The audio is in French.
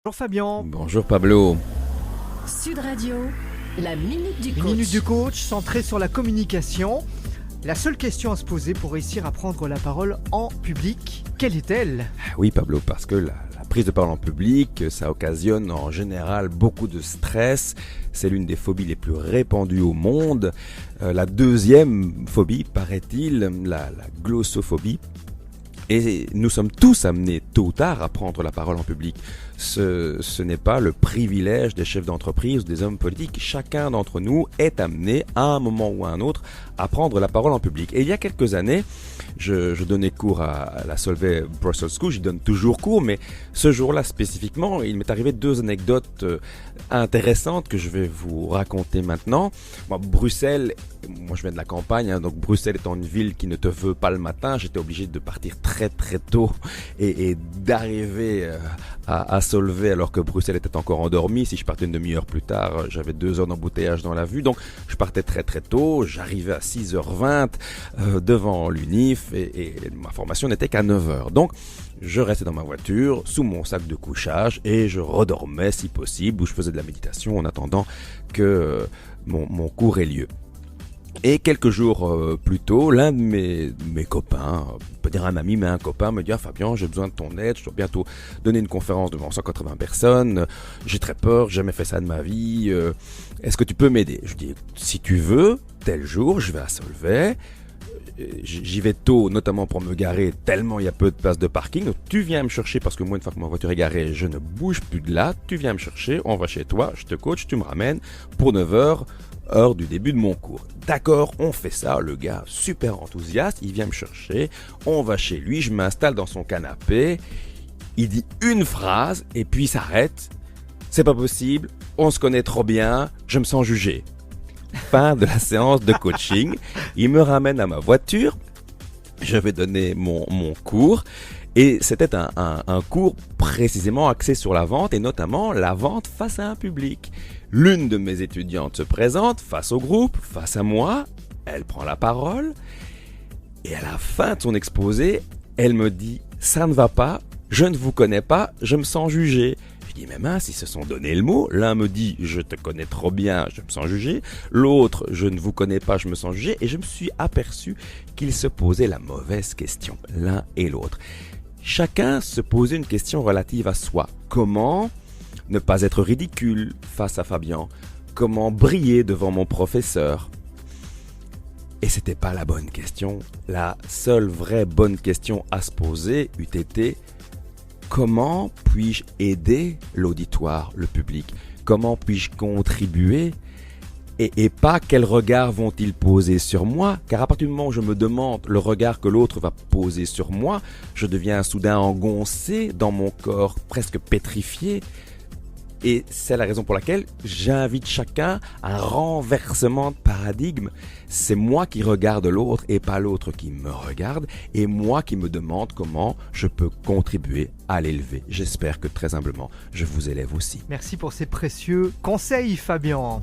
Bonjour Fabien. Bonjour Pablo. Sud Radio, la Minute du Une Coach. minute du coach centrée sur la communication. La seule question à se poser pour réussir à prendre la parole en public, quelle est-elle ? Oui Pablo, parce que la prise de parole en public, ça occasionne en général beaucoup de stress. C'est l'une des phobies les plus répandues au monde. La deuxième phobie, paraît-il, la glossophobie. Et nous sommes tous amenés tôt ou tard à prendre la parole en public. Ce n'est pas le privilège des chefs d'entreprise ou des hommes politiques. Chacun d'entre nous est amené à un moment ou à un autre à prendre la parole en public. Et il y a quelques années, je donnais cours à la Solvay Brussels School, j'y donne toujours cours, mais ce jour-là spécifiquement, il m'est arrivé deux anecdotes intéressantes que je vais vous raconter maintenant. Bruxelles, moi je viens de la campagne, donc Bruxelles étant une ville qui ne te veut pas le matin, j'étais obligé de partir très très tôt et d'arriver à Solvay alors que Bruxelles était encore endormie. Si je partais une demi-heure plus tard, j'avais 2 heures d'embouteillage dans la vue, donc je partais très très tôt, j'arrivais à 6h20 devant l'UNIF et ma formation n'était qu'à 9h. Donc je restais dans ma voiture, sous mon sac de couchage et je redormais si possible ou je faisais de la méditation en attendant que mon cours ait lieu. Et quelques jours plus tôt, l'un de mes copains, on peut dire un ami mais un copain, me dit « Ah Fabien, j'ai besoin de ton aide, je dois bientôt donner une conférence devant 180 personnes, j'ai très peur, j'ai jamais fait ça de ma vie, est-ce que tu peux m'aider ?» Je dis « Si tu veux, tel jour, je vais à Solvay, j'y vais tôt, notamment pour me garer, tellement il y a peu de places de parking, donc tu viens me chercher parce que moi, une fois que ma voiture est garée, je ne bouge plus de là, tu viens me chercher, on va chez toi, je te coach, tu me ramènes pour 9h, heure du début de mon cours. » D'accord, on fait ça, le gars super enthousiaste, il vient me chercher, on va chez lui, je m'installe dans son canapé, il dit une phrase et puis il s'arrête. C'est pas possible, on se connaît trop bien, je me sens jugé. Fin de la séance de coaching, il me ramène à ma voiture, je vais donner mon cours. Et c'était un cours précisément axé sur la vente et notamment la vente face à un public. L'une de mes étudiantes se présente face au groupe, face à moi, elle prend la parole et à la fin de son exposé, elle me dit « Ça ne va pas, je ne vous connais pas, je me sens jugé ». Je dis « Mais mince, ils se sont donné le mot. L'un me dit « Je te connais trop bien, je me sens jugé ». L'autre « Je ne vous connais pas, je me sens jugé ». Et je me suis aperçu qu'ils se posaient la mauvaise question, l'un et l'autre. Chacun se posait une question relative à soi. Comment ne pas être ridicule face à Fabien? Comment briller devant mon professeur? Et c'était pas la bonne question. La seule vraie bonne question à se poser eût été: comment puis-je aider l'auditoire, le public? Comment puis-je contribuer? Et pas quel regard vont-ils poser sur moi, car à partir du moment où je me demande le regard que l'autre va poser sur moi, je deviens soudain engoncé dans mon corps, presque pétrifié. Et c'est la raison pour laquelle j'invite chacun à un renversement de paradigme. C'est moi qui regarde l'autre et pas l'autre qui me regarde, et moi qui me demande comment je peux contribuer à l'élever. J'espère que très humblement, je vous élève aussi. Merci pour ces précieux conseils Fabien.